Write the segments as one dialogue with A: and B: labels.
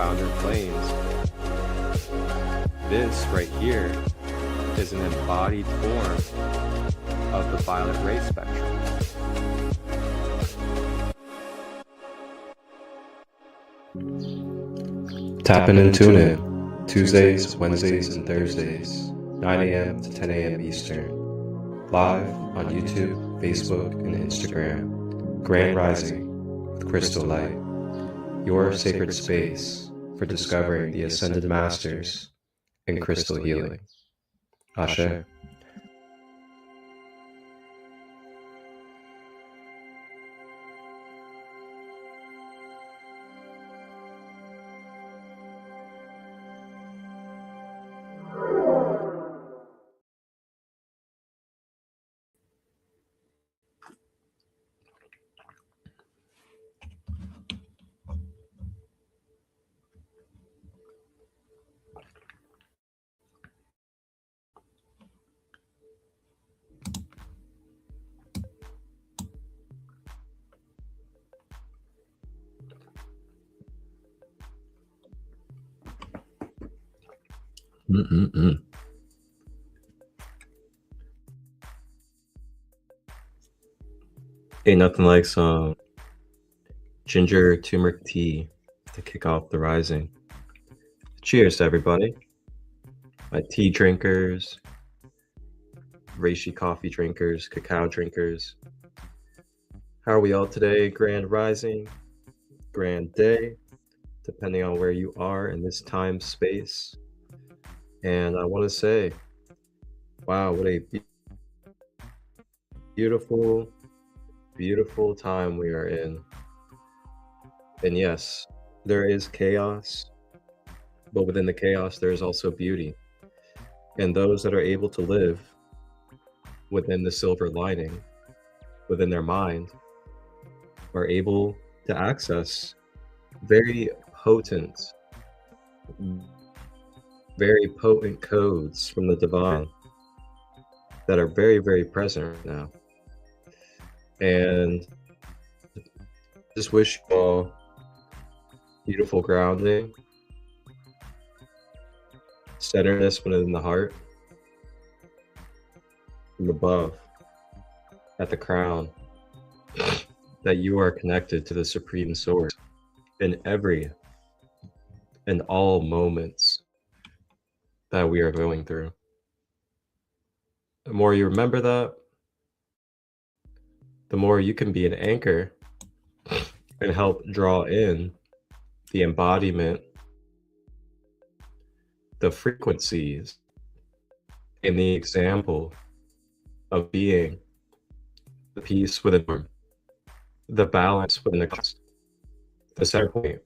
A: rounder planes. This right here is an embodied form of the violet ray spectrum.
B: Tap in and tune in Tuesdays, Wednesdays, and Thursdays, 9 a.m. to 10 a.m. Eastern, live on YouTube, Facebook, and Instagram. Grand Rising with ChristoLight, your sacred space for discovering the Ascended Masters and crystal healing. Ashe. Ain't nothing like some ginger turmeric tea to kick off the rising. Cheers to everybody. My tea drinkers, reishi coffee drinkers, cacao drinkers. How are we all today? Grand rising, grand day, depending on where you are in this time space. And I want to say, wow, what a beautiful, beautiful time we are in. And yes, there is chaos, but within the chaos, there is also beauty. And those that are able to live within the silver lining, within their mind, are able to access very potent codes from the divine that are very, very present right now. And just wish you all beautiful grounding, centeredness within the heart, from above, at the crown, that you are connected to the Supreme Source in every and all moments that we are going through. The more you remember that, the more you can be an anchor and help draw in the embodiment, the frequencies, and the example of being the peace within the balance within the cost, the center point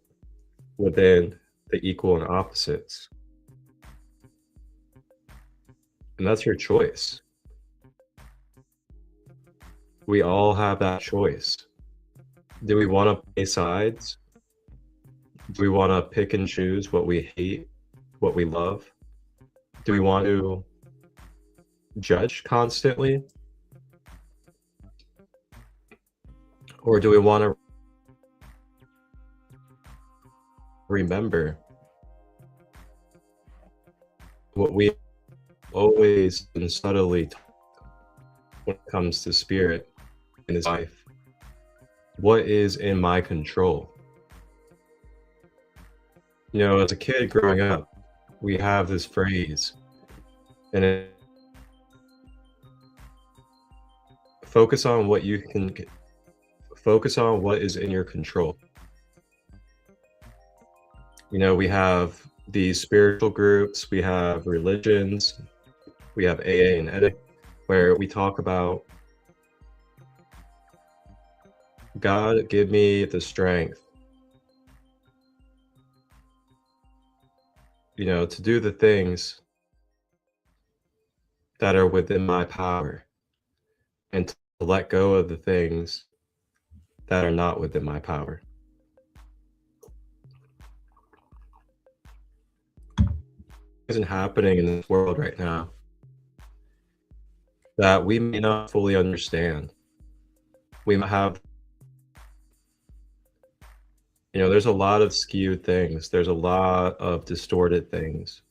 B: within the equal and opposites. And that's your choice. We all have that choice. Do we want to play sides? Do we want to pick and choose what we hate, what we love? Do we want to judge constantly? Or do we want to remember what we always and subtly taught when it comes to spirit in this life? What is in my control? You know, as a kid growing up, we have this phrase, and it focus on what you can focus on what is in your control. You know, we have these spiritual groups, we have religions, we have AA and EDIC, where we talk about God, give me the strength, you know, to do the things that are within my power and to let go of the things that are not within my power. Isn't happening in this world right now that we may not fully understand. We might have There's a lot of skewed things. There's a lot of distorted things.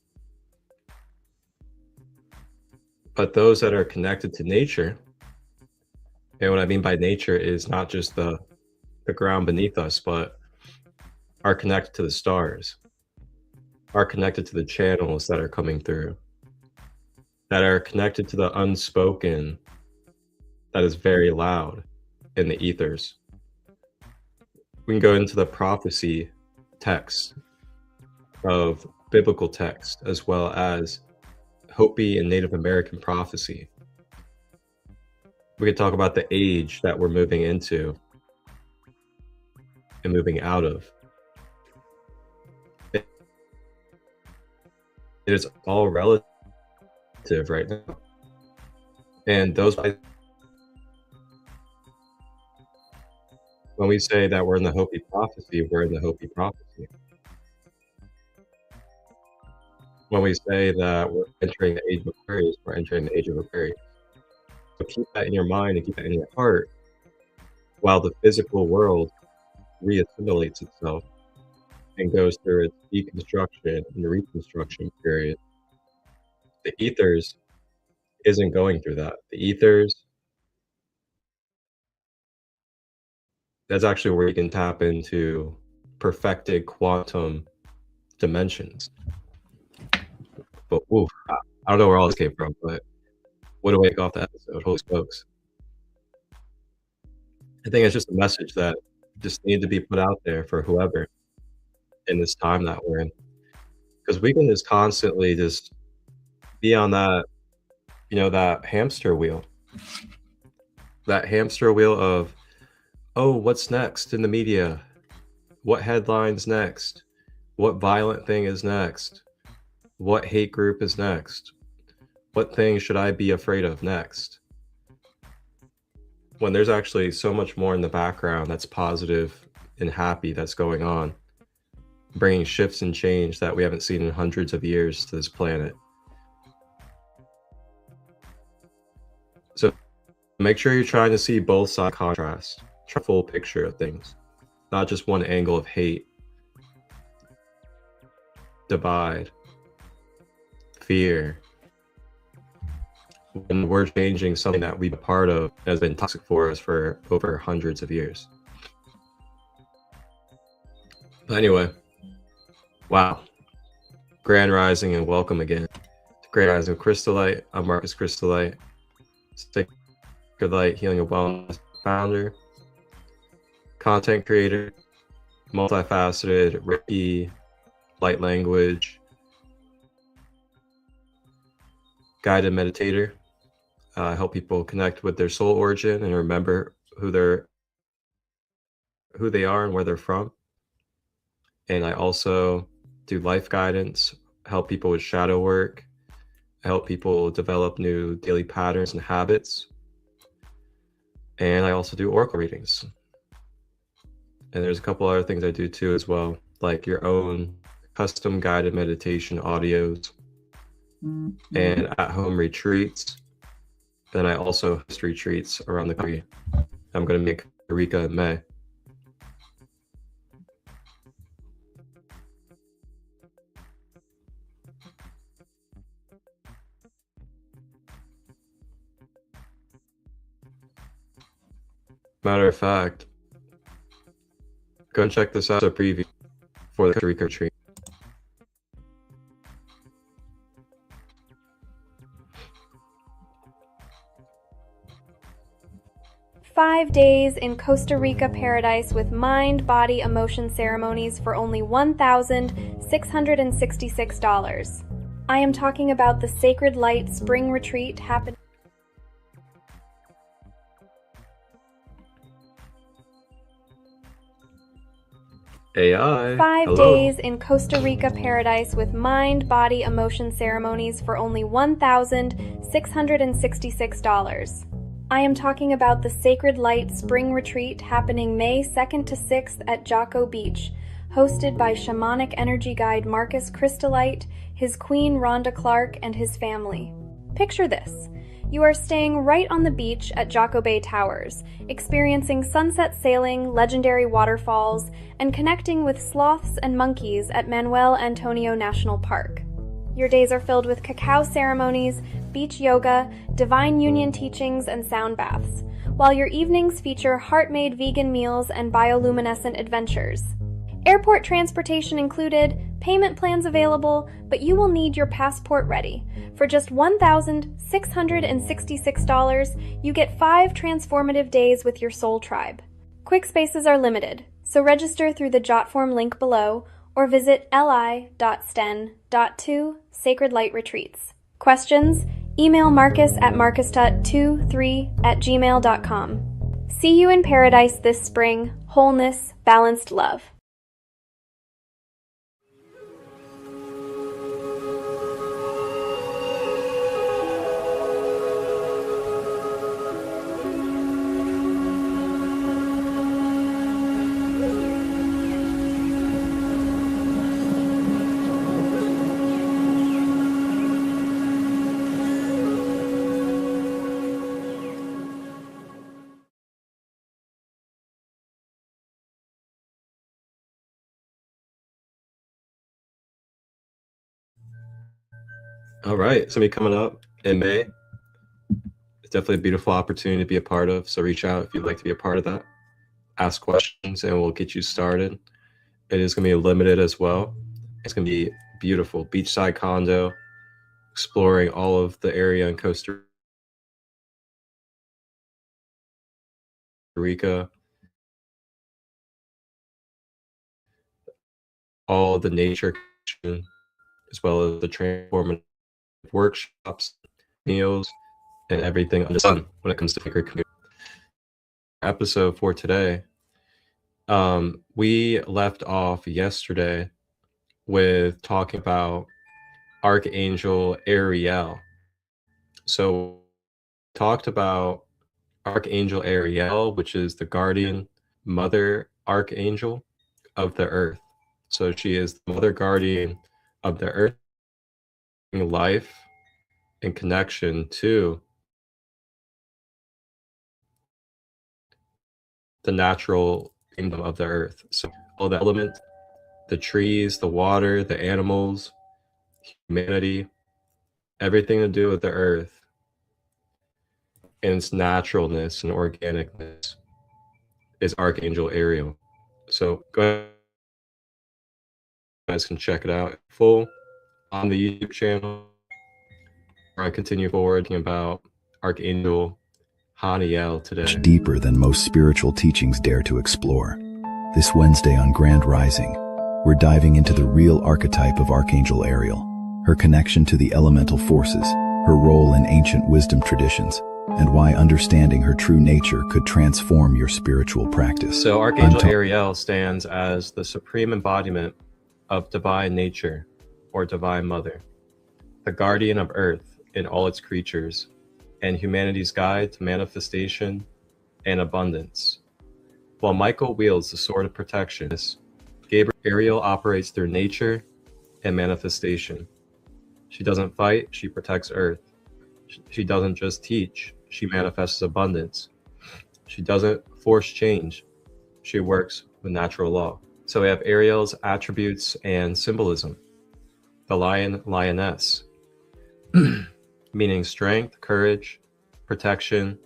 B: But those that are connected to nature, and what I mean by nature is not just the ground beneath us, but are connected to the stars, are connected to the channels that are coming through, that are connected to the unspoken that is very loud in the ethers. We can go into the prophecy text of biblical text, as well as Hopi and Native American prophecy. We could talk about the age that we're moving into and moving out of. It is all relative right now. And when we say that we're in the Hopi prophecy, we're in the Hopi prophecy. When we say that we're entering the age of Aquarius, we're entering the age of Aquarius. So keep that in your mind and keep that in your heart while the physical world reassimilates itself and goes through its deconstruction and reconstruction period. The ethers isn't going through that. The ethers, that's actually where you can tap into perfected quantum dimensions. But I don't know where all this came from, but what a way to go off the episode. Holy smokes. I think it's just a message that just needs to be put out there for whoever in this time that we're in. Because we can just constantly just be on that, that hamster wheel. That hamster wheel of, oh, what's next in the media? What headline's next? What violent thing is next? What hate group is next? What thing should I be afraid of next? When there's actually so much more in the background that's positive and happy that's going on, bringing shifts and change that we haven't seen in hundreds of years to this planet. So make sure you're trying to see both sides contrast, try a full picture of things, not just one angle of hate, divide, fear. When we're changing something that we've been a part of has been toxic for us for over hundreds of years. But anyway, wow. Grand Rising and welcome again to Grand Rising with ChristoLight. I'm Marcus ChristoLight, Sacred Light Healing and Wellness founder, content creator, multifaceted, Reiki, light language, guided meditator. I help people connect with their soul origin and remember who they are and where they're from. And I also do life guidance, help people with shadow work, help people develop new daily patterns and habits. And I also do oracle readings. And there's a couple other things I do too as well, like your own custom guided meditation audios and at-home retreats. Then I also host retreats around the country. I'm going to make Costa Rica in May. Matter of fact, go and check this out as a preview for the Costa Rica retreat.
C: Five days in Costa Rica paradise with mind, body, emotion ceremonies for only $1,666. I am talking about the Sacred Light Spring Retreat happening.
B: AI.
C: 5
B: Hello.
C: days in Costa Rica paradise with mind, body, emotion ceremonies for only $1,666. I am talking about the Sacred Light Spring Retreat happening May 2nd to 6th at Jocko Beach, hosted by shamanic energy guide Marcus ChristoLight, his queen Rhonda Clark, and his family. Picture this. You are staying right on the beach at Jocko Bay Towers, experiencing sunset sailing, legendary waterfalls, and connecting with sloths and monkeys at Manuel Antonio National Park. Your days are filled with cacao ceremonies, beach yoga, divine union teachings, and sound baths, while your evenings feature heart-made vegan meals and bioluminescent adventures. Airport transportation included, payment plans available, but you will need your passport ready. For just $1,666, you get 5 transformative days with your soul tribe. Quick spaces are limited, so register through the Jotform link below or visit li.sten.2 Sacred Light Retreats. Questions? Email marcus@marcustut23@gmail.com. See you in paradise this spring. Wholeness, balanced love.
B: All right, it's gonna be coming up in May. It's definitely a beautiful opportunity to be a part of. So reach out if you'd like to be a part of that. Ask questions and we'll get you started. It is gonna be limited as well. It's gonna be beautiful beachside condo, exploring all of the area in Costa Rica, all of the nature, as well as the transformative workshops, meals, and everything under the sun when it comes to sacred community. Episode for today, we left off yesterday with talking about Archangel Ariel. So talked about Archangel Ariel, which is the guardian mother archangel of the earth. So she is the mother guardian of the earth, life and connection to the natural kingdom of the earth. So all the elements, the trees, the water, the animals, humanity, everything to do with the earth and its naturalness and organicness is Archangel Ariel. So go ahead, you guys can check it out full on the YouTube channel. I continue forward about Archangel Haniel today.
D: Much deeper than most spiritual teachings dare to explore. This Wednesday on Grand Rising, we're diving into the real archetype of Archangel Ariel, her connection to the elemental forces, her role in ancient wisdom traditions, and why understanding her true nature could transform your spiritual practice.
B: So Archangel Ariel stands as the supreme embodiment of divine nature or divine mother, the guardian of earth and all its creatures, and humanity's guide to manifestation and abundance. While Michael wields the sword of protection, Ariel operates through nature and manifestation. She doesn't fight, she protects earth. She doesn't just teach, she manifests abundance. She doesn't force change, she works with natural law. So we have Ariel's attributes and symbolism. The lion, lioness, meaning strength, courage, protection,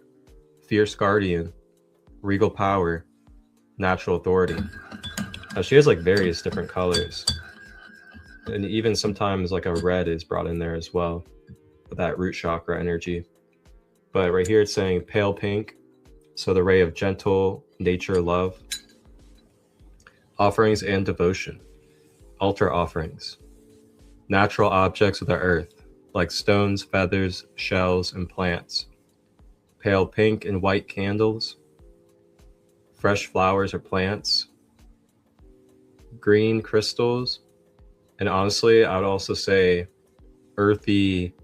B: fierce guardian, regal power, natural authority. Now she has like various different colors, and even sometimes like a red is brought in there as well with that root chakra energy. But right here it's saying pale pink, so the ray of gentle nature love. Offerings and devotion, altar offerings, natural objects of the earth like stones, feathers, shells, and plants, pale pink and white candles, fresh flowers or plants, green crystals, and honestly, I would also say earthy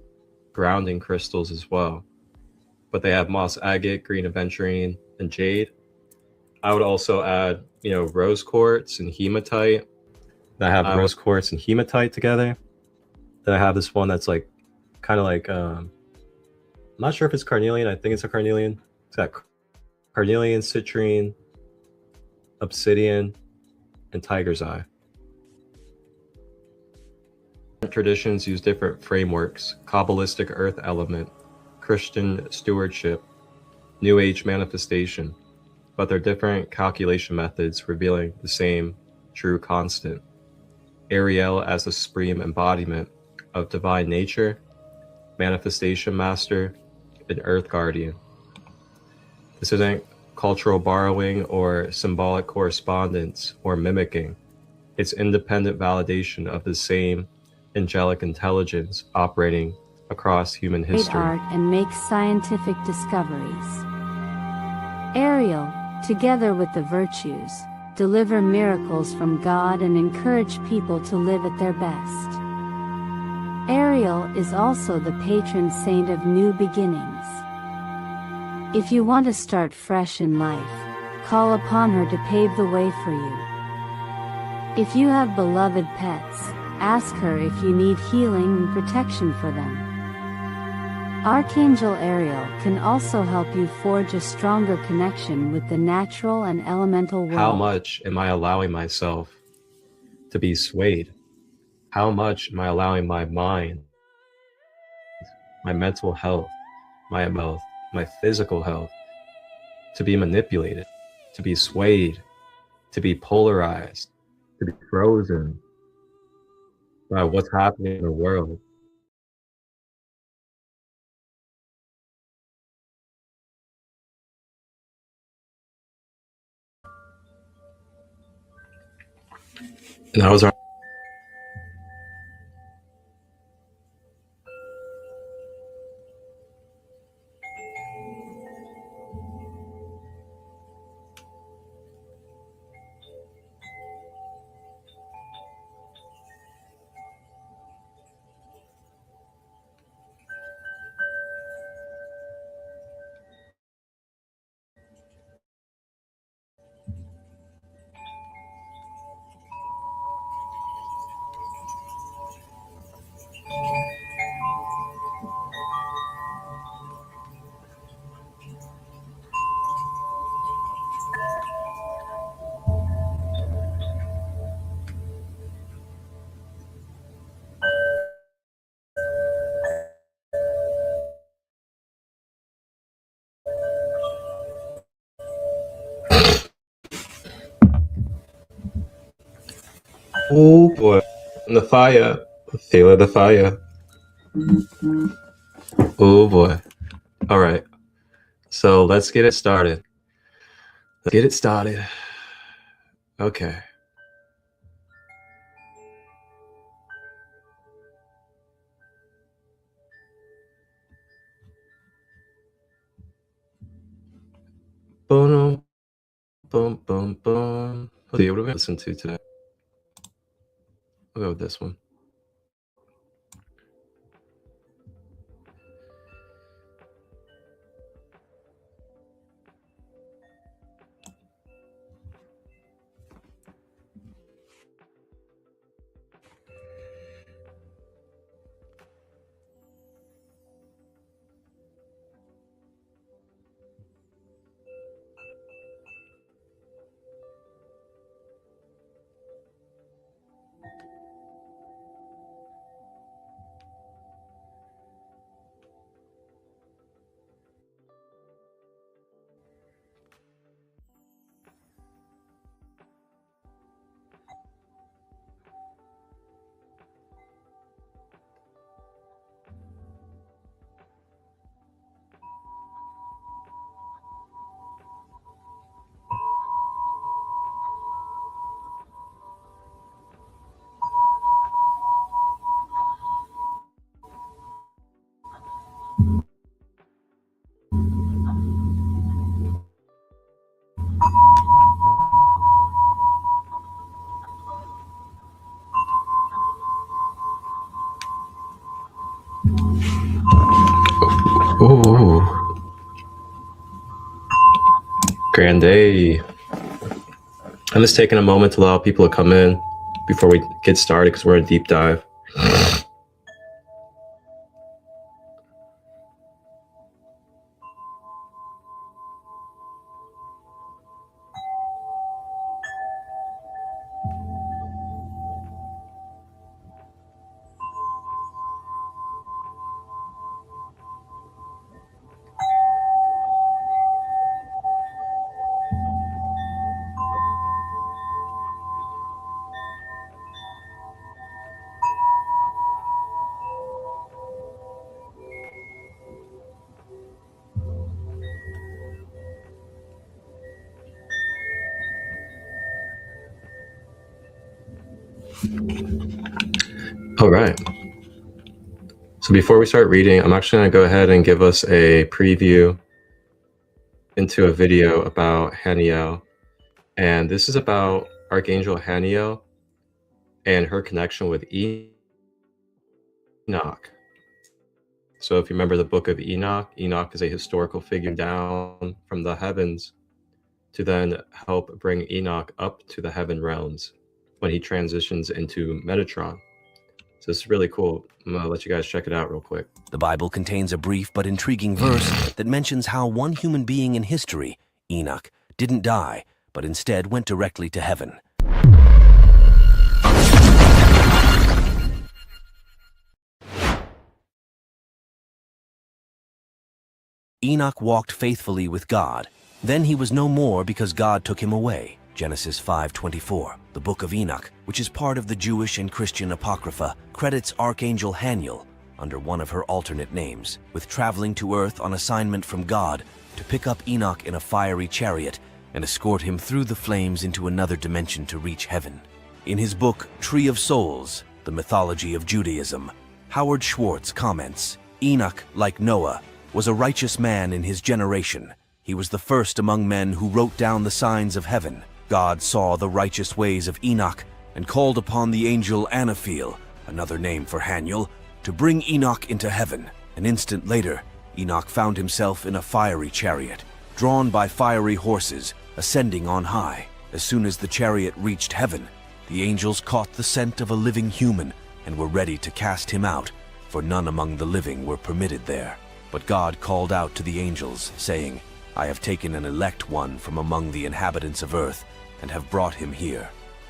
B: grounding crystals as well. But they have moss agate, green aventurine, and jade. I would also add, rose quartz and hematite. I have rose quartz and hematite together. Then I have this one that's like kind of like not sure if it's carnelian. I think it's a carnelian. It's got carnelian, citrine, obsidian, and tiger's eye. Traditions use different frameworks: Kabbalistic earth element, Christian stewardship, New Age manifestation, but they're different calculation methods revealing the same true constant. Ariel as the supreme embodiment of divine nature, manifestation master, and earth guardian. This isn't cultural borrowing or symbolic correspondence or mimicking. It's independent validation of the same angelic intelligence operating across human history.
E: Art and make scientific discoveries. Ariel, together with the virtues, deliver miracles from God and encourage people to live at their best. Ariel is also the patron saint of new beginnings. If you want to start fresh in life, call upon her to pave the way for you. If you have beloved pets, ask her if you need healing and protection for them. Archangel Ariel can also help you forge a stronger connection with the natural and elemental world.
B: How much am I allowing myself to be swayed? How much am I allowing my mind, my mental health, my physical health to be manipulated, to be swayed, to be polarized, to be frozen by what's happening in the world? And that was our oh boy, and the fire, feel the fire. Oh boy. All right, so let's get it started. Okay. Boom, boom, boom, boom. Let's see, what do we listen to today? We'll go with this one. Ooh. Grand day. I'm just taking a moment to allow people to come in before we get started because we're in a deep dive. All right. So before we start reading, I'm actually going to go ahead and give us a preview into a video about Haniel. And this is about Archangel Haniel and her connection with Enoch. So if you remember the book of Enoch, Enoch is a historical figure down from the heavens to then help bring Enoch up to the heaven realms when he transitions into Metatron. So this is really cool. I'm going to let you guys check it out real quick.
F: The Bible contains a brief but intriguing verse that mentions how one human being in history, Enoch, didn't die, but instead went directly to heaven. Enoch walked faithfully with God. Then he was no more because God took him away. Genesis 5:24. The Book of Enoch, which is part of the Jewish and Christian Apocrypha, credits Archangel Haniel, under one of her alternate names, with traveling to earth on assignment from God to pick up Enoch in a fiery chariot and escort him through the flames into another dimension to reach heaven. In his book, Tree of Souls, The Mythology of Judaism, Howard Schwartz comments, Enoch, like Noah, was a righteous man in his generation. He was the first among men who wrote down the signs of heaven. God saw the righteous ways of Enoch and called upon the angel Anaphiel, another name for Haniel, to bring Enoch into heaven. An instant later, Enoch found himself in a fiery chariot, drawn by fiery horses, ascending on high. As soon as the chariot reached heaven, the angels caught the scent of a living human and were ready to cast him out, for none among the living were permitted there. But God called out to the angels, saying, I have taken an elect one from among the inhabitants of earth and have brought him here.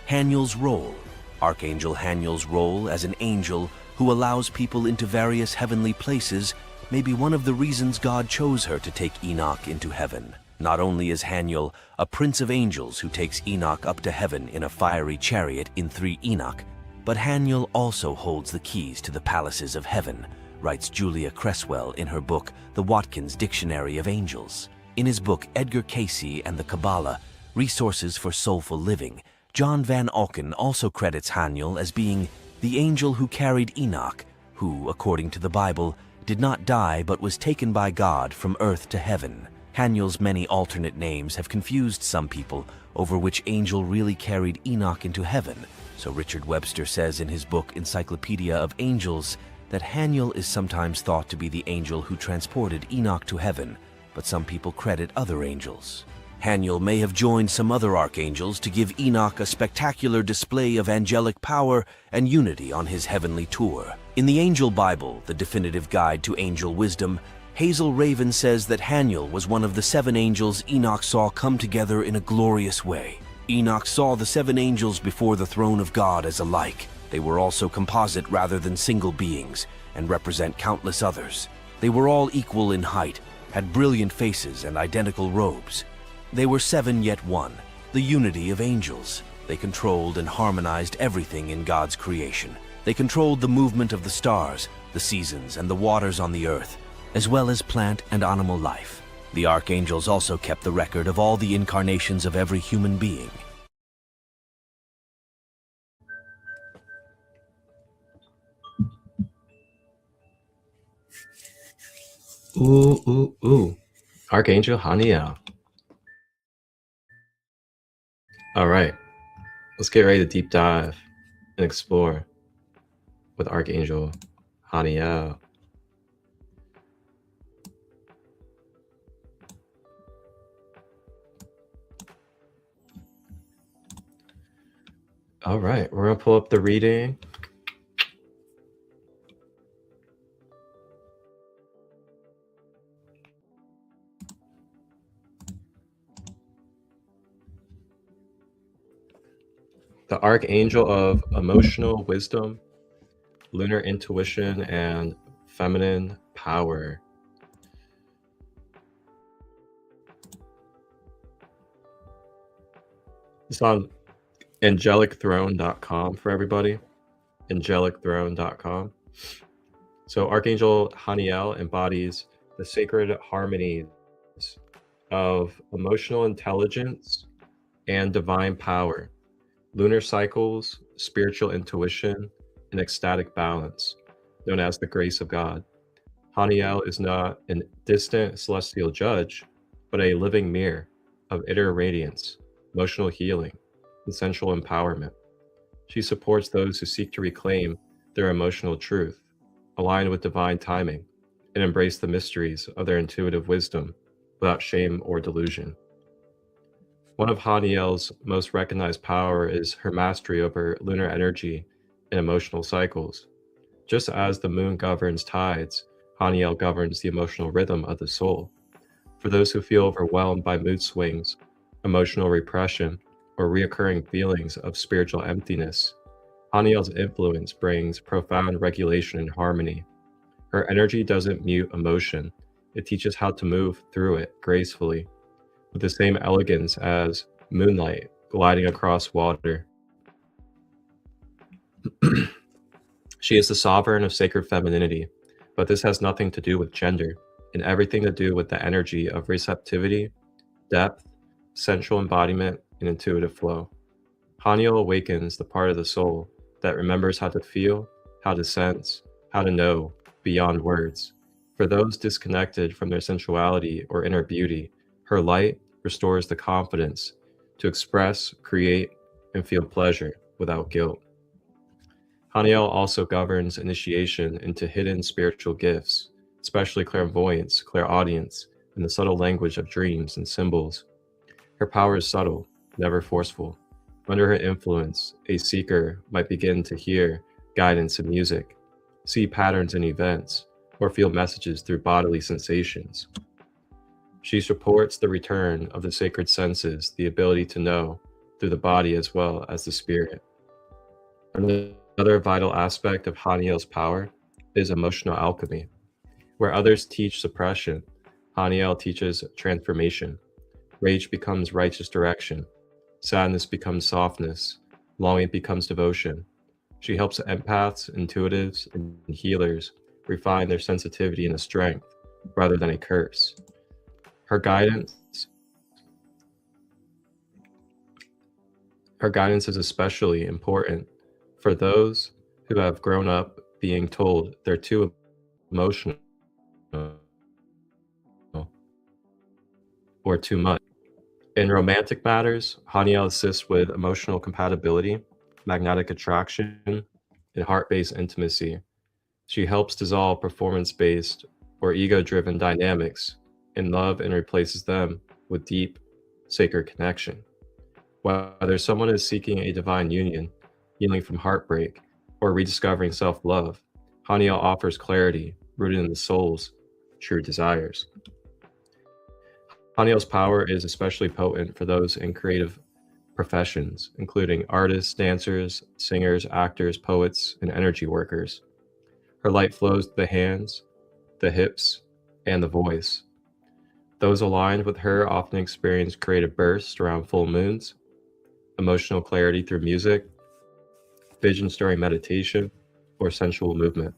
F: Haniel's role. Archangel Haniel's role as an angel who allows people into various heavenly places may be one of the reasons God chose her to take Enoch into heaven. Not only is Haniel a prince of angels who takes Enoch up to heaven in a fiery chariot in 3 Enoch, but Haniel also holds the keys to the palaces of heaven, writes Julia Cresswell in her book, The Watkins Dictionary of Angels. In his book, Edgar Cayce and the Kabbalah, Resources for Soulful Living, John Van Alken also credits Haniel as being the angel who carried Enoch, who, according to the Bible, did not die but was taken by God from earth to heaven. Haniel's many alternate names have confused some people over which angel really carried Enoch into heaven. So Richard Webster says in his book, Encyclopedia of Angels, that Haniel is sometimes thought to be the angel who transported Enoch to heaven, but some people credit other angels. Haniel may have joined some other archangels to give Enoch a spectacular display of angelic power and unity on his heavenly tour. In the Angel Bible, the definitive guide to angel wisdom, Hazel Raven says that Haniel was one of the 7 angels Enoch saw come together in a glorious way. Enoch saw the 7 angels before the throne of God as alike. They were also composite rather than single beings, and represent countless others. They were all equal in height, had brilliant faces and identical robes. They were 7 yet one, the unity of angels. They controlled and harmonized everything in God's creation. They controlled the movement of the stars, the seasons, and the waters on the earth, as well as plant and animal life. The archangels also kept the record of all the incarnations of every human being.
B: Ooh. Archangel Haniel. All right. Let's get ready to deep dive and explore with Archangel Haniel. All right. We're going to pull up the reading. The Archangel of Emotional Wisdom, Lunar Intuition, and Feminine Power. It's on angelicthrone.com for everybody. angelicthrone.com. So Archangel Haniel embodies the sacred harmonies of emotional intelligence and divine power, lunar cycles, spiritual intuition, and ecstatic balance, known as the grace of God. Haniel is not a distant celestial judge, but a living mirror of inner radiance, emotional healing, and sensual empowerment. She supports those who seek to reclaim their emotional truth, align with divine timing, and embrace the mysteries of their intuitive wisdom without shame or delusion. One of Haniel's most recognized power is her mastery over lunar energy and emotional cycles. Just as the moon governs tides, Haniel governs the emotional rhythm of the soul. For those who feel overwhelmed by mood swings, emotional repression, or reoccurring feelings of spiritual emptiness, Haniel's influence brings profound regulation and harmony. Her energy doesn't mute emotion, it teaches how to move through it gracefully, with the same elegance as moonlight gliding across water. She is the sovereign of sacred femininity, but this has nothing to do with gender, and everything to do with the energy of receptivity, depth, sensual embodiment, and intuitive flow. Haniel awakens the part of the soul that remembers how to feel, how to sense, how to know beyond words. For those disconnected from their sensuality or inner beauty, her light restores the confidence to express, create, and feel pleasure without guilt. Haniel also governs initiation into hidden spiritual gifts, especially clairvoyance, clairaudience, and the subtle language of dreams and symbols. Her power is subtle, never forceful. Under her influence, a seeker might begin to hear guidance in music, see patterns in events, or feel messages through bodily sensations. She supports the return of the sacred senses, the ability to know through the body as well as the spirit. Another vital aspect of Haniel's power is emotional alchemy. Where others teach suppression, Haniel teaches transformation. Rage becomes righteous direction. Sadness becomes softness. Longing becomes devotion. She helps empaths, intuitives, and healers refine their sensitivity in a strength rather than a curse. Her guidance is especially important for those who have grown up being told they're too emotional or too much. In romantic matters, Haniel assists with emotional compatibility, magnetic attraction, and heart-based intimacy. She helps dissolve performance-based or ego-driven dynamics in love and replaces them with deep, sacred connection. Whether someone is seeking a divine union, healing from heartbreak, or rediscovering self-love, Haniel offers clarity rooted in the soul's true desires. Haniel's power is especially potent for those in creative professions, including artists, dancers, singers, actors, poets, and energy workers. Her light flows to the hands, the hips, and the voice. Those aligned with her often experience creative bursts around full moons, emotional clarity through music, visions during meditation, or sensual movement.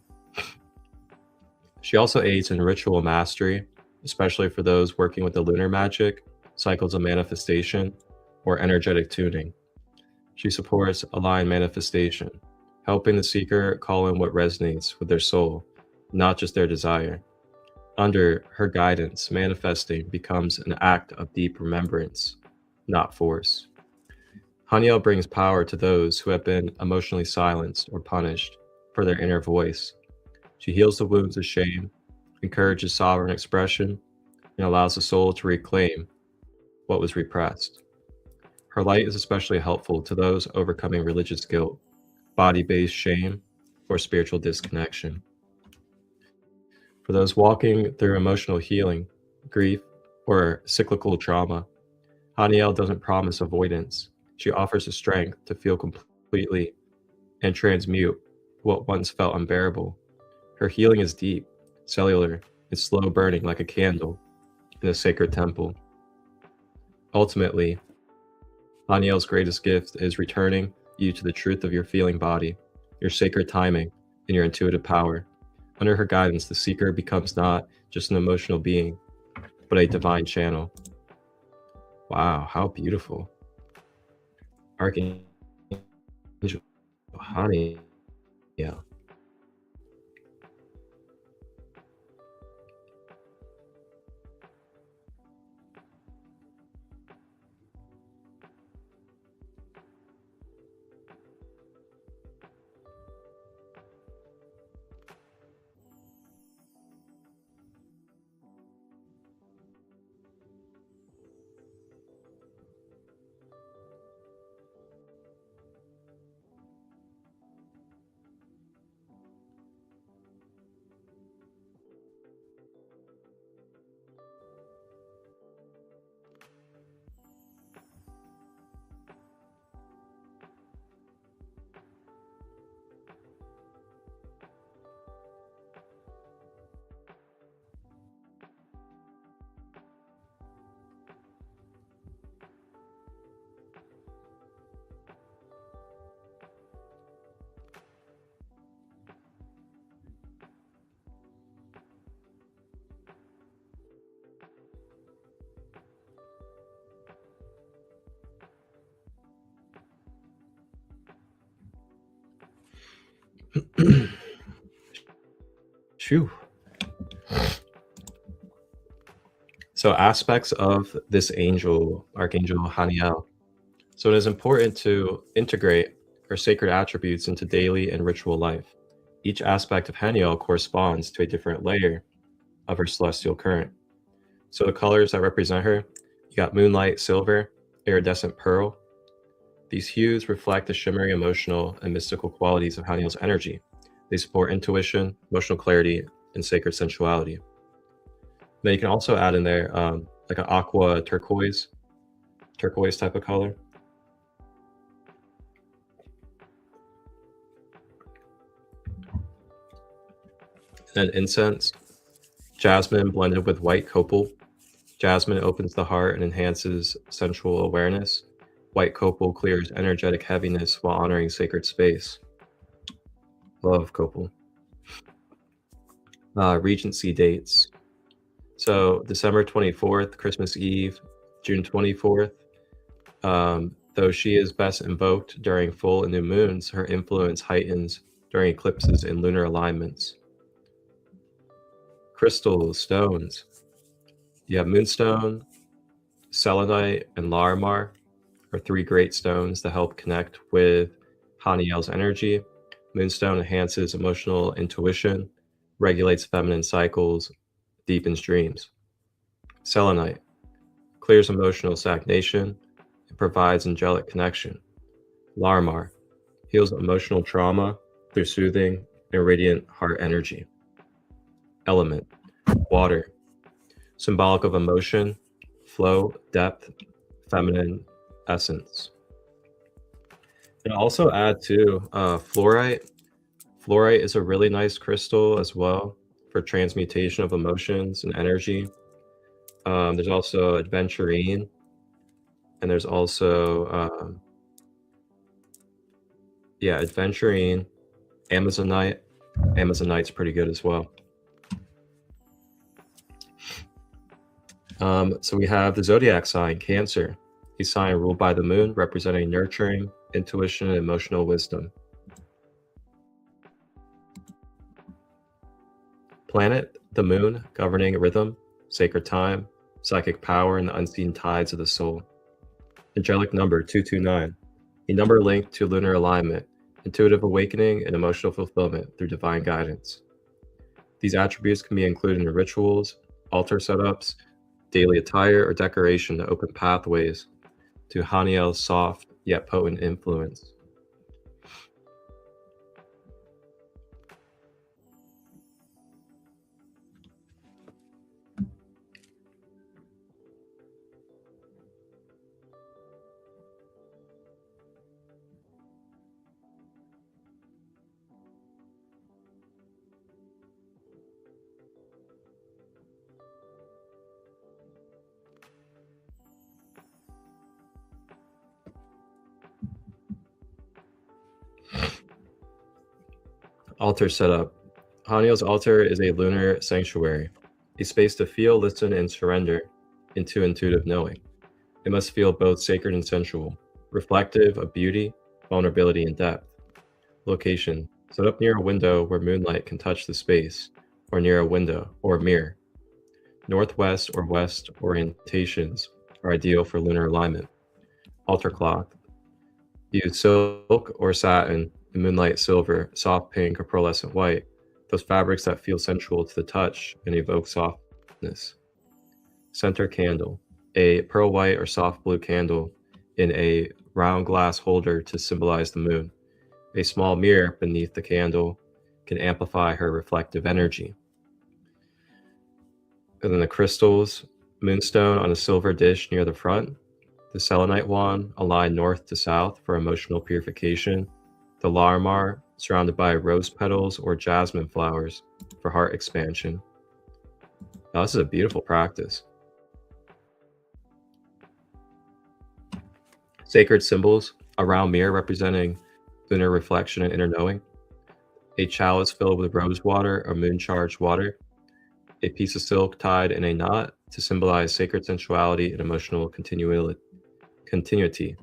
B: She also aids in ritual mastery, especially for those working with the lunar magic, cycles of manifestation, or energetic tuning. She supports aligned manifestation, helping the seeker call in what resonates with their soul, not just their desire. Under her guidance, manifesting becomes an act of deep remembrance, not force. Haniel brings power to those who have been emotionally silenced or punished for their inner voice. She heals the wounds of shame, encourages sovereign expression, and allows the soul to reclaim what was repressed. Her light is especially helpful to those overcoming religious guilt, body-based shame, or spiritual disconnection. For those walking through emotional healing, grief, or cyclical trauma, Haniel doesn't promise avoidance. She offers the strength to feel completely and transmute what once felt unbearable. Her healing is deep, cellular, and slow burning like a candle in a sacred temple. Ultimately, Haniel's greatest gift is returning you to the truth of your feeling body, your sacred timing, and your intuitive power. Under her guidance, the seeker becomes not just an emotional being, but a divine channel. Wow, how beautiful. Archangel Archangel Haniel. Yeah. Phew. So aspects of this angel, Archangel Haniel. So it is important to integrate her sacred attributes into daily and ritual life. Each aspect of Haniel corresponds to a different layer of her celestial current. So the colors that represent her, you got moonlight, silver, iridescent pearl. These hues reflect the shimmering emotional and mystical qualities of Haniel's energy. They support intuition, emotional clarity, and sacred sensuality. Then you can also add in there like an aqua turquoise type of color. And then incense, jasmine blended with white copal. Jasmine opens the heart and enhances sensual awareness. White copal clears energetic heaviness while honoring sacred space. Love copal. Regency dates. So December 24th, Christmas Eve, June 24th. Though she is best invoked during full and new moons, her influence heightens during eclipses and lunar alignments. Crystals, stones. You have moonstone, selenite, and larimar are three great stones that help connect with Haniel's energy. Moonstone enhances emotional intuition, regulates feminine cycles, deepens dreams. Selenite clears emotional stagnation and provides angelic connection. Larimar heals emotional trauma through soothing and radiant heart energy. Element, water, symbolic of emotion, flow, depth, feminine essence. And also add to fluorite. Fluorite is a really nice crystal as well for transmutation of emotions and energy. There's also adventurine, and there's also adventurine, amazonite. Amazonite's pretty good as well. So we have the zodiac sign, Cancer. A sign ruled by the moon, representing nurturing, intuition, and emotional wisdom. Planet, the moon, governing rhythm, sacred time, psychic power, and the unseen tides of the soul. Angelic number 229, a number linked to lunar alignment, intuitive awakening, and emotional fulfillment through divine guidance. These attributes can be included in rituals, altar setups, daily attire, or decoration to open pathways to Haniel's soft yet potent influence. Altar setup. Haniel's altar is a lunar sanctuary, a space to feel, listen, and surrender into intuitive knowing. It must feel both sacred and sensual, reflective of beauty, vulnerability, and depth. Location: set up near a window where moonlight can touch the space, or near a window or mirror. Northwest or west orientations are ideal for lunar alignment. Altar cloth: use silk or satin, moonlight silver, soft pink, or pearlescent white, those fabrics that feel sensual to the touch and evoke softness. Center candle: a pearl white or soft blue candle in a round glass holder to symbolize the moon. A small mirror beneath the candle can amplify her reflective energy. And then the crystals: moonstone on a silver dish near the front, the selenite wand aligned north to south for emotional purification, the larimar surrounded by rose petals or jasmine flowers for heart expansion. Now, this is a beautiful practice. Sacred symbols: a round mirror representing lunar reflection and inner knowing, a chalice filled with rose water or moon charged water, a piece of silk tied in a knot to symbolize sacred sensuality and emotional continuity.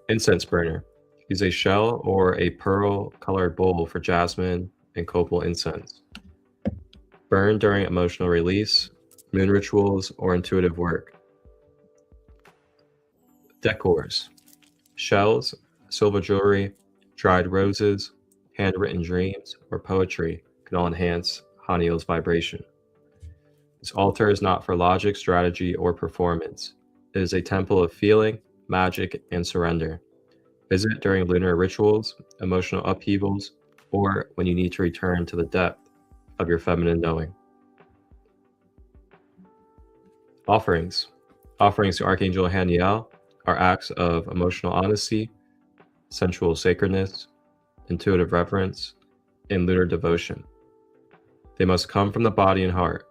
B: Incense burner: use a shell or a pearl colored bowl for jasmine and copal incense. Burn during emotional release, moon rituals, or intuitive work. Decors: shells, silver jewelry, dried roses, handwritten dreams, or poetry can all enhance Haniel's vibration. This altar is not for logic, strategy, or performance. It is a temple of feeling, magic, and surrender. Visit during lunar rituals, emotional upheavals, or when you need to return to the depth of your feminine knowing. Offerings. Offerings to Archangel Haniel are acts of emotional honesty, sensual sacredness, intuitive reverence, and lunar devotion. They must come from the body and heart,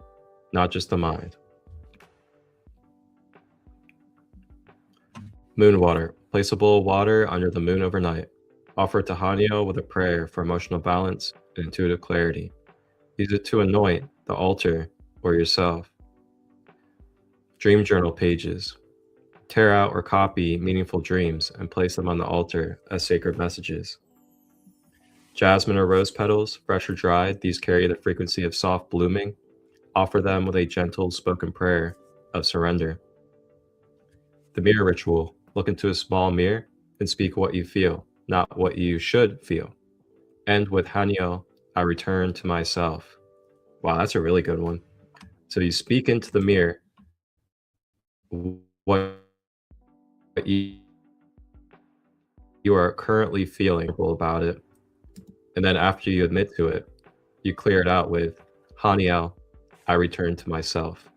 B: not just the mind. Moon water. Place a bowl of water under the moon overnight. Offer it to Haniel with a prayer for emotional balance and intuitive clarity. Use it to anoint the altar or yourself. Dream journal pages. Tear out or copy meaningful dreams and place them on the altar as sacred messages. Jasmine or rose petals, fresh or dried, these carry the frequency of soft blooming. Offer them with a gentle spoken prayer of surrender. The mirror ritual. Look into a small mirror and speak what you feel, not what you should feel. End with Haniel, I return to myself. Wow, that's a really good one. So you speak into the mirror what you are currently feeling about it. And then after you admit to it, you clear it out with Haniel, I return to myself.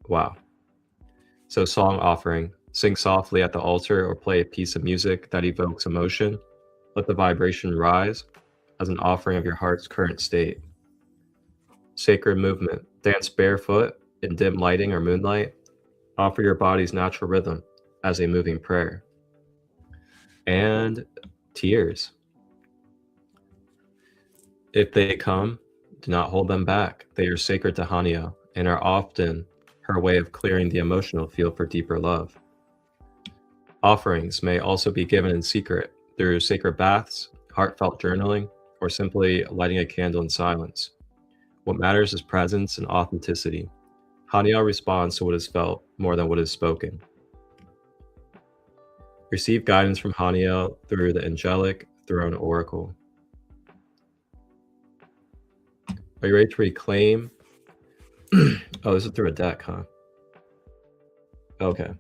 B: Wow. So song offering. Sing softly at the altar or play a piece of music that evokes emotion. Let the vibration rise as an offering of your heart's current state. Sacred movement. Dance barefoot in dim lighting or moonlight. Offer your body's natural rhythm as a moving prayer. And tears. If they come, do not hold them back. They are sacred to Haniel and are often her way of clearing the emotional field for deeper love. Offerings may also be given in secret through sacred baths, heartfelt journaling, or simply lighting a candle in silence. What matters is presence and authenticity. Haniel responds to what is felt more than what is spoken. Receive guidance from Haniel through the Angelic Throne Oracle. Are you ready to reclaim? Oh, this is through a deck, huh? Okay.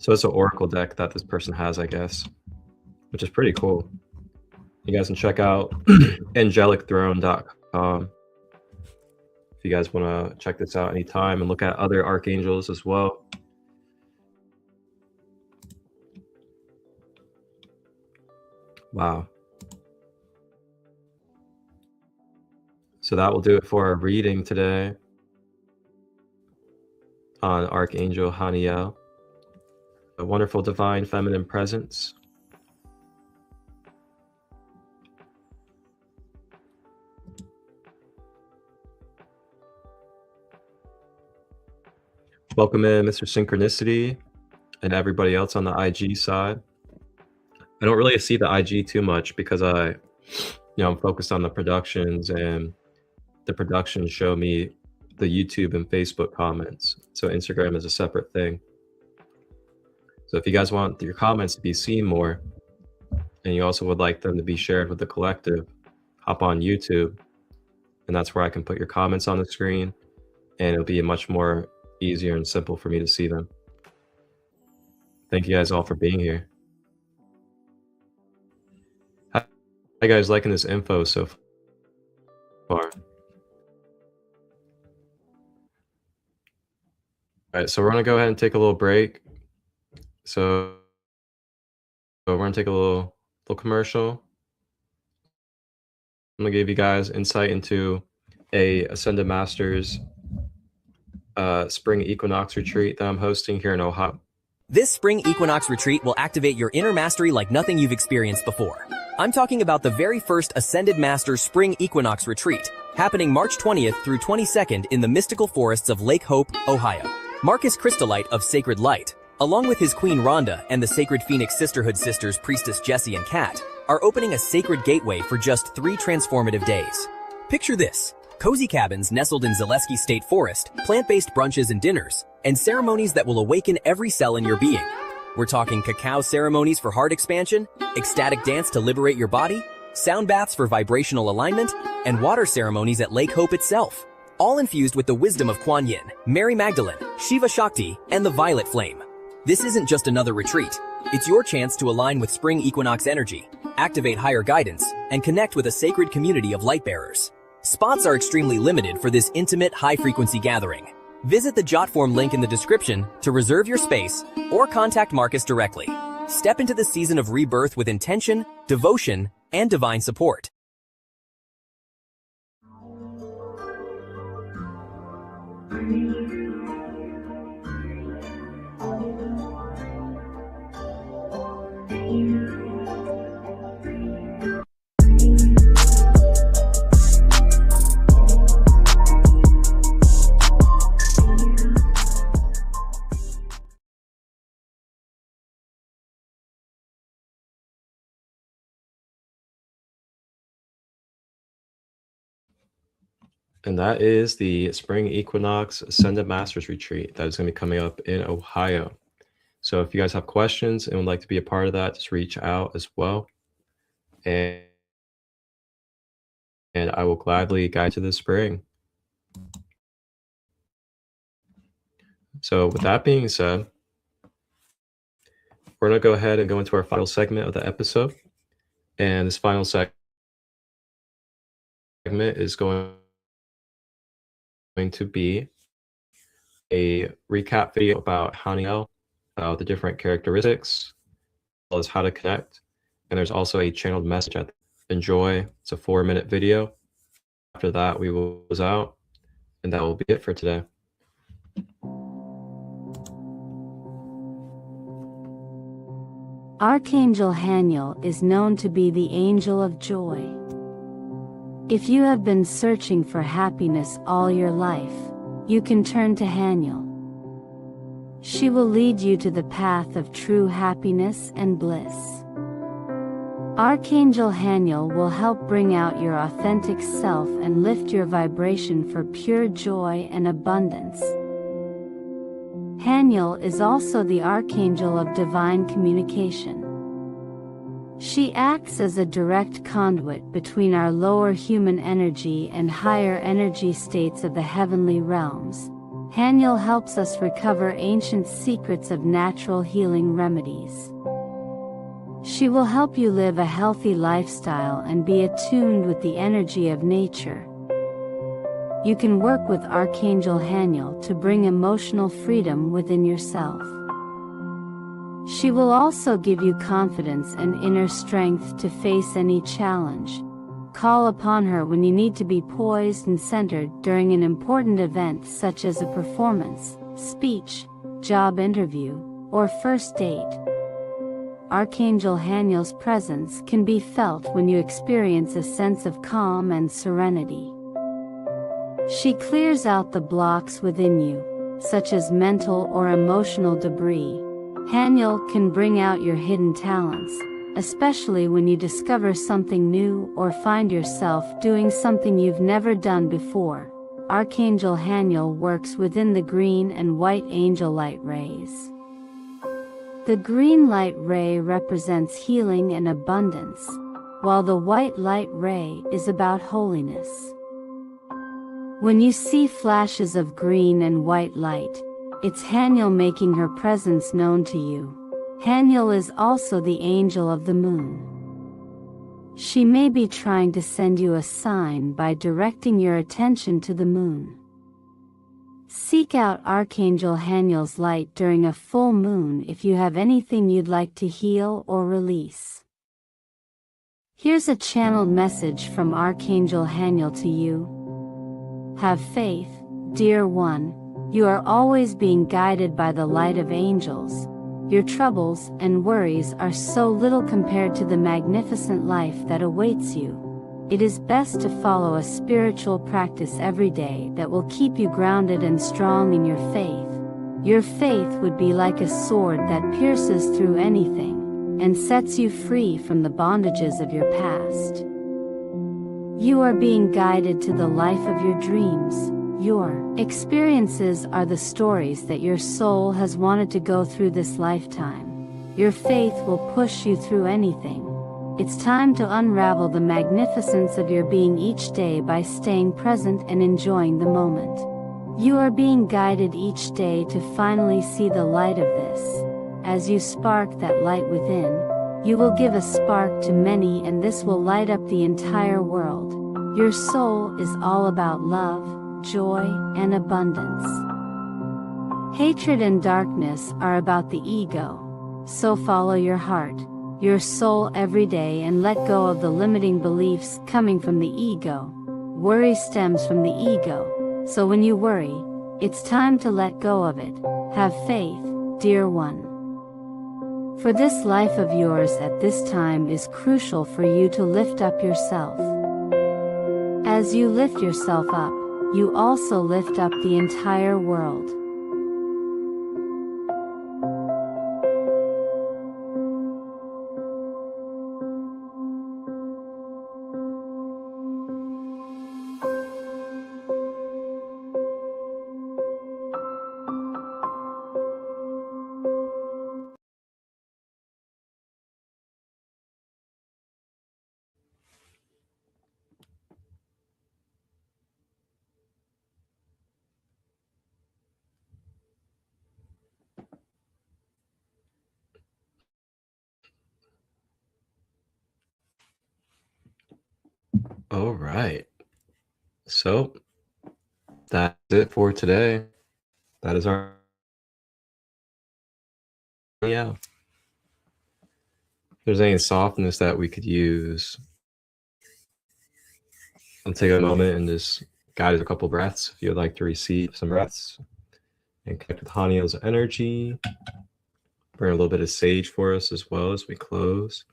B: So it's an oracle deck that this person has, I guess, which is pretty cool. You guys can check out angelicthrone.com if you guys want to check this out anytime and look at other archangels as well. Wow. So that will do it for our reading today on Archangel Haniel, a wonderful divine feminine presence. Welcome in Mr. Synchronicity and everybody else on the IG side. I don't really see the IG too much because I'm focused on the productions, and the productions show me the YouTube and Facebook comments. So Instagram is a separate thing. So if you guys want your comments to be seen more, and you also would like them to be shared with the collective, hop on YouTube, and that's where I can put your comments on the screen, and it'll be much more easier and simple for me to see them. Thank you guys all for being here. How you guys liking this info so far? All right, so we're gonna go ahead and take a little break. So we're gonna take a little commercial. I'm gonna give you guys insight into a Ascended Masters spring equinox retreat that I'm hosting here in Ohio.
G: This spring equinox retreat will activate your inner mastery like nothing you've experienced before. I'm talking about the very first Ascended Masters spring equinox retreat, happening March 20th through 22nd in the mystical forests of Lake Hope, Ohio. Marcus ChristoLight of Sacred Light, along with his Queen Rhonda and the Sacred Phoenix Sisterhood sisters Priestess Jessie and Kat, are opening a sacred gateway for just 3 transformative days. Picture this: cozy cabins nestled in Zaleski State Forest, plant-based brunches and dinners, and ceremonies that will awaken every cell in your being. We're talking cacao ceremonies for heart expansion, ecstatic dance to liberate your body, sound baths for vibrational alignment, and water ceremonies at Lake Hope itself, all infused with the wisdom of Kuan Yin, Mary Magdalene, Shiva Shakti, and the Violet Flame. This isn't just another retreat. It's your chance to align with spring equinox energy, activate higher guidance, and connect with a sacred community of light bearers. Spots are extremely limited for this intimate, high-frequency gathering. Visit the Jotform link in the description to reserve your space or contact Marcus directly. Step into the season of rebirth with intention, devotion, and divine support.
B: And that is the Spring Equinox Ascended Masters Retreat that is going to be coming up in Ohio. So if you guys have questions and would like to be a part of that, just reach out as well. And I will gladly guide you to the spring. So with that being said, we're going to go ahead and go into our final segment of the episode. And this final segment is going to be a recap video about Haniel, about the different characteristics, as well as how to connect. And there's also a channeled message at the enjoy. It's a 4-minute video. After that, we will close out, and that will be it for today.
E: Archangel Haniel is known to be the angel of joy. If you have been searching for happiness all your life, you can turn to Haniel. She will lead you to the path of true happiness and bliss. Archangel Haniel will help bring out your authentic self and lift your vibration for pure joy and abundance. Haniel is also the Archangel of divine communication. She acts as a direct conduit between our lower human energy and higher energy states of the heavenly realms. Haniel helps us recover ancient secrets of natural healing remedies. She will help you live a healthy lifestyle and be attuned with the energy of nature. You can work with Archangel Haniel to bring emotional freedom within yourself. She will also give you confidence and inner strength to face any challenge. Call upon her when you need to be poised and centered during an important event such as a performance, speech, job interview, or first date. Archangel Haniel's presence can be felt when you experience a sense of calm and serenity. She clears out the blocks within you, such as mental or emotional debris. Haniel can bring out your hidden talents, especially when you discover something new or find yourself doing something you've never done before. Archangel Haniel works within the green and white angel light rays. The green light ray represents healing and abundance, while the white light ray is about holiness. When you see flashes of green and white light, it's Haniel making her presence known to you. Haniel is also the angel of the moon. She may be trying to send you a sign by directing your attention to the moon. Seek out Archangel Haniel's light during a full moon if you have anything you'd like to heal or release. Here's a channeled message from Archangel Haniel to you. Have faith, dear one. You are always being guided by the light of angels. Your troubles and worries are so little compared to the magnificent life that awaits you. It is best to follow a spiritual practice every day that will keep you grounded and strong in your faith. Your faith would be like a sword that pierces through anything, and sets you free from the bondages of your past. You are being guided to the life of your dreams. Your experiences are the stories that your soul has wanted to go through this lifetime. Your faith will push you through anything. It's time to unravel the magnificence of your being each day by staying present and enjoying the moment. You are being guided each day to finally see the light of this. As you spark that light within, you will give a spark to many, and this will light up the entire world. Your soul is all about love, joy, and abundance. Hatred and darkness are about the ego, so follow your heart, your soul every day, and let go of the limiting beliefs coming from the ego. Worry stems from the ego, so when you worry, it's time to let go of it. Have faith, dear one. For this life of yours at this time is crucial for you to lift up yourself. As you lift yourself up, you also lift up the entire world.
B: All right. So that's it for today. That is our If there's any softness that we could use, I'll take a moment and just guide a couple breaths if you'd like to receive some breaths and connect with Haniel's energy. Bring a little bit of sage for us as well as we close.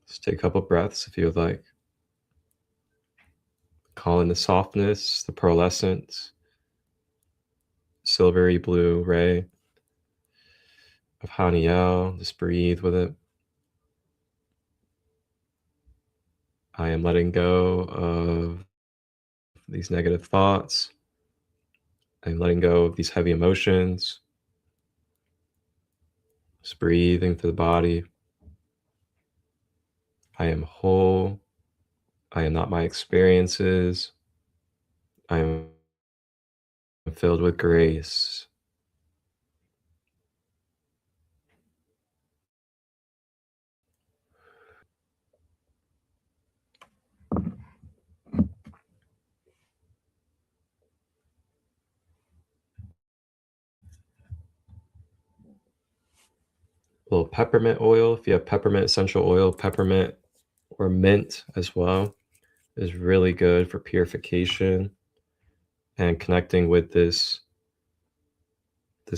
B: Just take a couple breaths if you would like. Call in the softness, the pearlescent, silvery blue ray of Haniel. Just breathe with it. I am letting go of these negative thoughts. I'm letting go of these heavy emotions. Just breathing through the body. I am whole. I am not my experiences. I am filled with grace. A little peppermint oil. If you have peppermint essential oil, peppermint or mint as well is really good for purification and connecting with this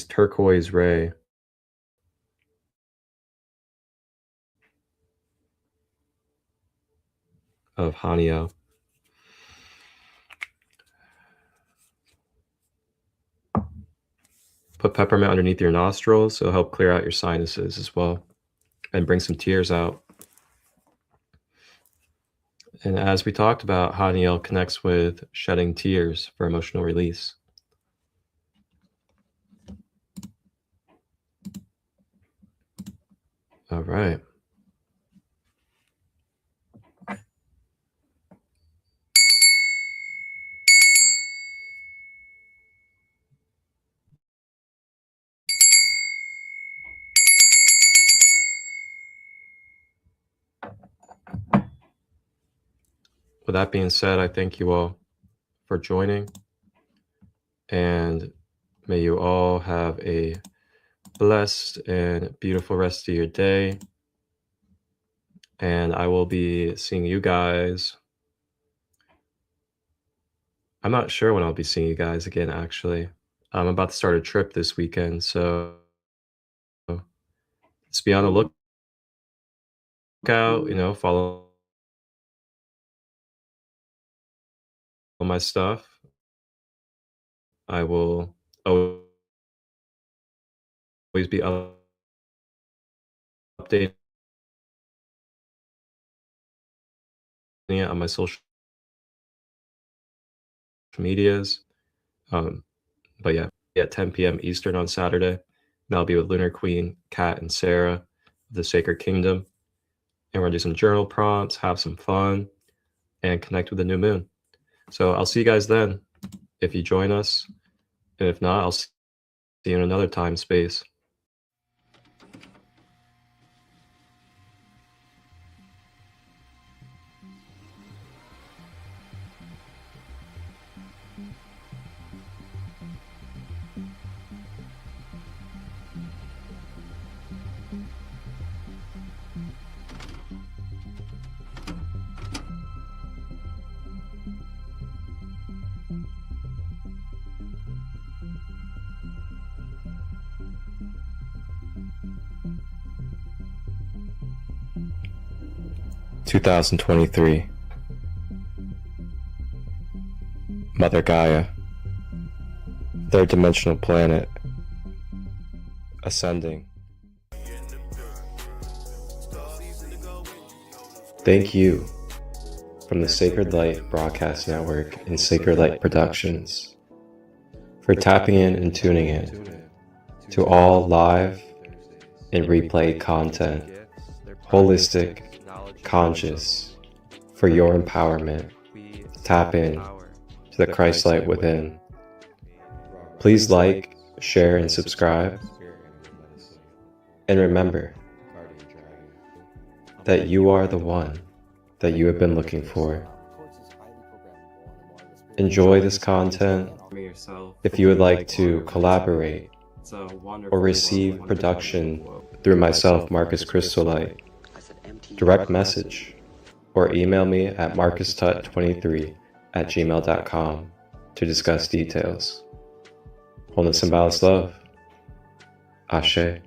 B: turquoise ray of Haniel. Put peppermint underneath your nostrils, so it'll help clear out your sinuses as well and bring some tears out. And as we talked about, Haniel connects with shedding tears for emotional release. All right. With that being said, I thank you all for joining, and may you all have a blessed and beautiful rest of your day. And I will be seeing you guys. I'm not sure when I'll be seeing you guys again, actually. I'm about to start a trip this weekend, so just be on the lookout, follow my stuff. I will always be updating it on my social medias. But yeah, at 10 p.m. Eastern on Saturday, and I'll be with Lunar Queen, Kat, and Sarah of the Sacred Kingdom. And we're gonna do some journal prompts, have some fun, and connect with the new moon. So I'll see you guys then if you join us. And if not, I'll see you in another time space. (2023) Mother Gaia, third dimensional planet, ascending. Thank you from the Sacred Light Broadcast Network and Sacred Light Productions for tapping in and tuning in to all live and replay content, holistic, conscious, for your empowerment. Tap in to the Christ light within. Please like, share, and subscribe. And remember that you are the one that you have been looking for. Enjoy this content. If you would like to collaborate or receive production through myself, Marcus ChristoLight, direct message or email me at marcustut23@gmail.com to discuss details. Wholeness and balanced love. Ashe.